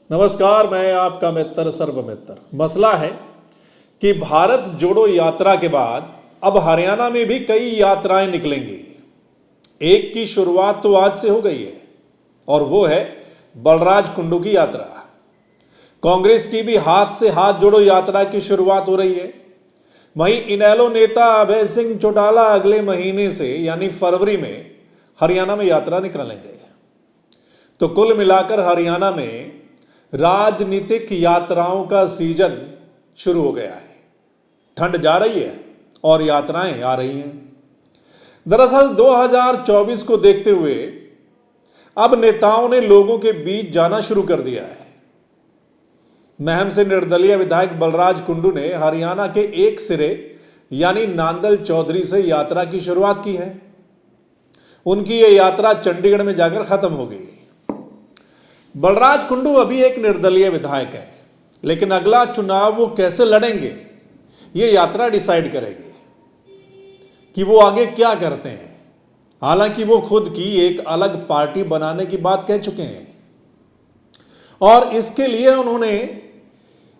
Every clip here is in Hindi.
नमस्कार, मैं आपका मित्र सर्वमित्र। मसला है कि भारत जोड़ो यात्रा के बाद अब हरियाणा में भी कई यात्राएं निकलेंगी। एक की शुरुआत तो आज से हो गई है और वो है बलराज कुंडू की यात्रा। कांग्रेस की भी हाथ से हाथ जोड़ो यात्रा की शुरुआत हो रही है। वहीं इनेलो नेता अभय सिंह चौटाला अगले महीने से यानी फरवरी में हरियाणा में यात्रा निकालेंगे। तो कुल मिलाकर हरियाणा में राजनीतिक यात्राओं का सीजन शुरू हो गया है। ठंड जा रही है और यात्राएं आ रही हैं। दरअसल 2024 को देखते हुए अब नेताओं ने लोगों के बीच जाना शुरू कर दिया है। महम से निर्दलीय विधायक बलराज कुंडू ने हरियाणा के एक सिरे यानी नांदल चौधरी से यात्रा की शुरुआत की है। उनकी यह यात्रा चंडीगढ़ में जाकर खत्म हो गई। बलराज कुंडू अभी एक निर्दलीय विधायक है, लेकिन अगला चुनाव वो कैसे लड़ेंगे ये यात्रा डिसाइड करेगी कि वो आगे क्या करते हैं। हालांकि वो खुद की एक अलग पार्टी बनाने की बात कह चुके हैं और इसके लिए उन्होंने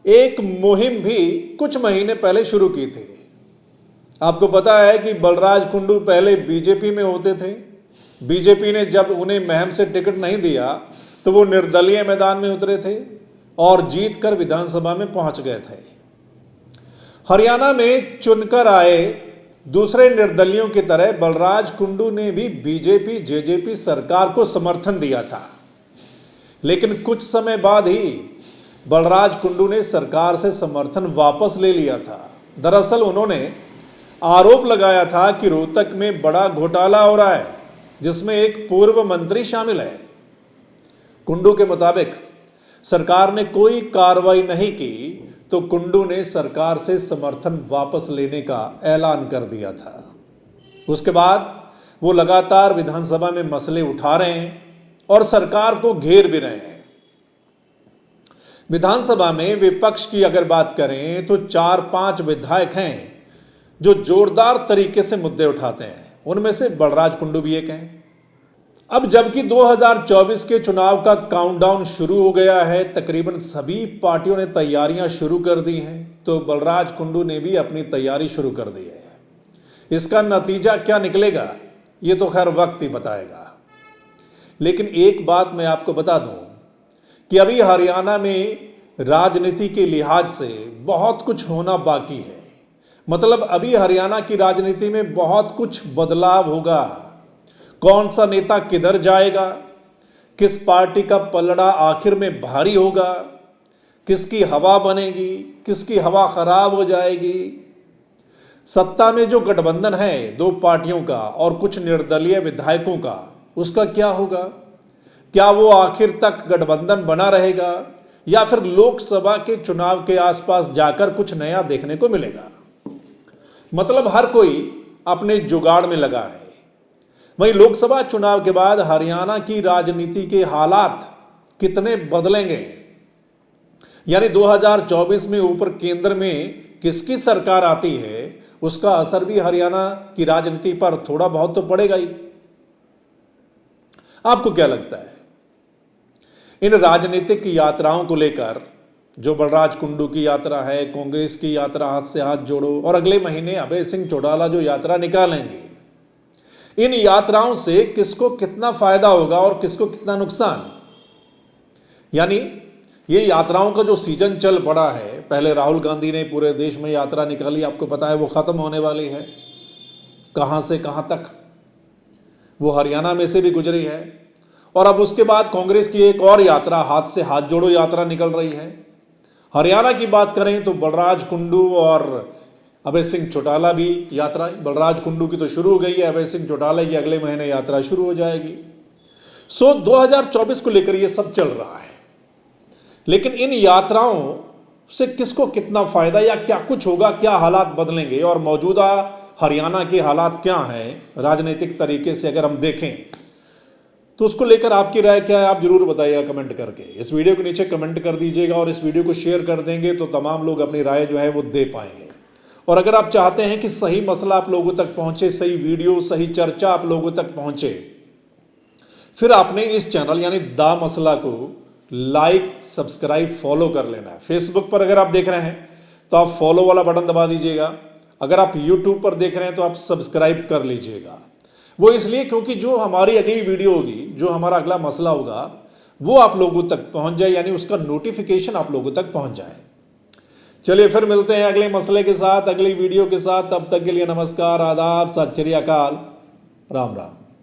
एक मुहिम भी कुछ महीने पहले शुरू की थी। आपको पता है कि बलराज कुंडू पहले बीजेपी में होते थे। बीजेपी ने जब उन्हें महम से टिकट नहीं दिया तो वो निर्दलीय मैदान में उतरे थे और जीतकर विधानसभा में पहुंच गए थे। हरियाणा में चुनकर आए दूसरे निर्दलियों की तरह बलराज कुंडू ने भी बीजेपी जेजेपी सरकार को समर्थन दिया था, लेकिन कुछ समय बाद ही बलराज कुंडू ने सरकार से समर्थन वापस ले लिया था। दरअसल उन्होंने आरोप लगाया था कि रोहतक में बड़ा घोटाला हो रहा है जिसमें एक पूर्व मंत्री शामिल है। कुंडू के मुताबिक सरकार ने कोई कार्रवाई नहीं की तो कुंडू ने सरकार से समर्थन वापस लेने का ऐलान कर दिया था। उसके बाद वो लगातार विधानसभा में मसले उठा रहे हैं और सरकार को घेर भी रहे हैं। विधानसभा में विपक्ष की अगर बात करें तो 4-5 विधायक हैं जो जोरदार तरीके से मुद्दे उठाते हैं। उनमें से बलराज कुंडू भी एक हैं। अब जबकि 2024 के चुनाव का काउंटडाउन शुरू हो गया है, तकरीबन सभी पार्टियों ने तैयारियां शुरू कर दी हैं, तो बलराज कुंडू ने भी अपनी तैयारी शुरू कर दी है। इसका नतीजा क्या निकलेगा ये तो खैर वक्त ही बताएगा। लेकिन एक बात मैं आपको बता दूं कि अभी हरियाणा में राजनीति के लिहाज से बहुत कुछ होना बाकी है। मतलब अभी हरियाणा की राजनीति में बहुत कुछ बदलाव होगा। कौन सा नेता किधर जाएगा, किस पार्टी का पलड़ा आखिर में भारी होगा, किसकी हवा बनेगी, किसकी हवा खराब हो जाएगी। सत्ता में जो गठबंधन है 2 पार्टियों का और कुछ निर्दलीय विधायकों का, उसका क्या होगा? क्या वो आखिर तक गठबंधन बना रहेगा या फिर लोकसभा के चुनाव के आसपास जाकर कुछ नया देखने को मिलेगा? मतलब हर कोई अपने जुगाड़ में लगा है। वहीं लोकसभा चुनाव के बाद हरियाणा की राजनीति के हालात कितने बदलेंगे, यानी 2024 में ऊपर केंद्र में किसकी सरकार आती है, उसका असर भी हरियाणा की राजनीति पर थोड़ा बहुत तो पड़ेगा ही। आपको क्या लगता है इन राजनीतिक यात्राओं को लेकर? जो बलराज कुंडू की यात्रा है, कांग्रेस की यात्रा हाथ से हाथ जोड़ो और अगले महीने अभय सिंह चौटाला जो यात्रा निकालेंगे, इन यात्राओं से किसको कितना फायदा होगा और किसको कितना नुकसान? यानी ये यात्राओं का जो सीजन चल पड़ा है, पहले राहुल गांधी ने पूरे देश में यात्रा निकाली, आपको पता है वो खत्म होने वाली है। कहां से कहां तक वो हरियाणा में से भी गुजरी है। और अब उसके बाद कांग्रेस की एक और यात्रा हाथ से हाथ जोड़ो यात्रा निकल रही है। हरियाणा की बात करें तो बलराज कुंडू और अभय सिंह चौटाला भी यात्रा, बलराज कुंडू की तो शुरू हो गई है, अभय सिंह चौटाला की अगले महीने यात्रा शुरू हो जाएगी। 2024 को लेकर ये सब चल रहा है। लेकिन इन यात्राओं से किसको कितना फायदा या क्या कुछ होगा, क्या हालात बदलेंगे और मौजूदा हरियाणा के हालात क्या हैं राजनीतिक तरीके से अगर हम देखें, तो उसको लेकर आपकी राय क्या है आप जरूर बताइएगा कमेंट करके। इस वीडियो के नीचे कमेंट कर दीजिएगा और इस वीडियो को शेयर कर देंगे तो तमाम लोग अपनी राय जो है वो दे पाएंगे। और अगर आप चाहते हैं कि सही मसला आप लोगों तक पहुंचे, सही वीडियो, सही चर्चा आप लोगों तक पहुंचे, फिर आपने इस चैनल यानी दा मसला को लाइक सब्सक्राइब फॉलो कर लेना है। फेसबुक पर अगर आप देख रहे हैं तो आप फॉलो वाला बटन दबा दीजिएगा। अगर आप यूट्यूब पर देख रहे हैं तो आप सब्सक्राइब कर लीजिएगा। वो इसलिए क्योंकि जो हमारी अगली वीडियो होगी, जो हमारा अगला मसला होगा, वो आप लोगों तक पहुंच जाए, यानी उसका नोटिफिकेशन आप लोगों तक पहुंच जाए। चलिए फिर मिलते हैं अगले मसले के साथ, अगली वीडियो के साथ। तब तक के लिए नमस्कार, आदाब, सत श्री अकाल, राम राम।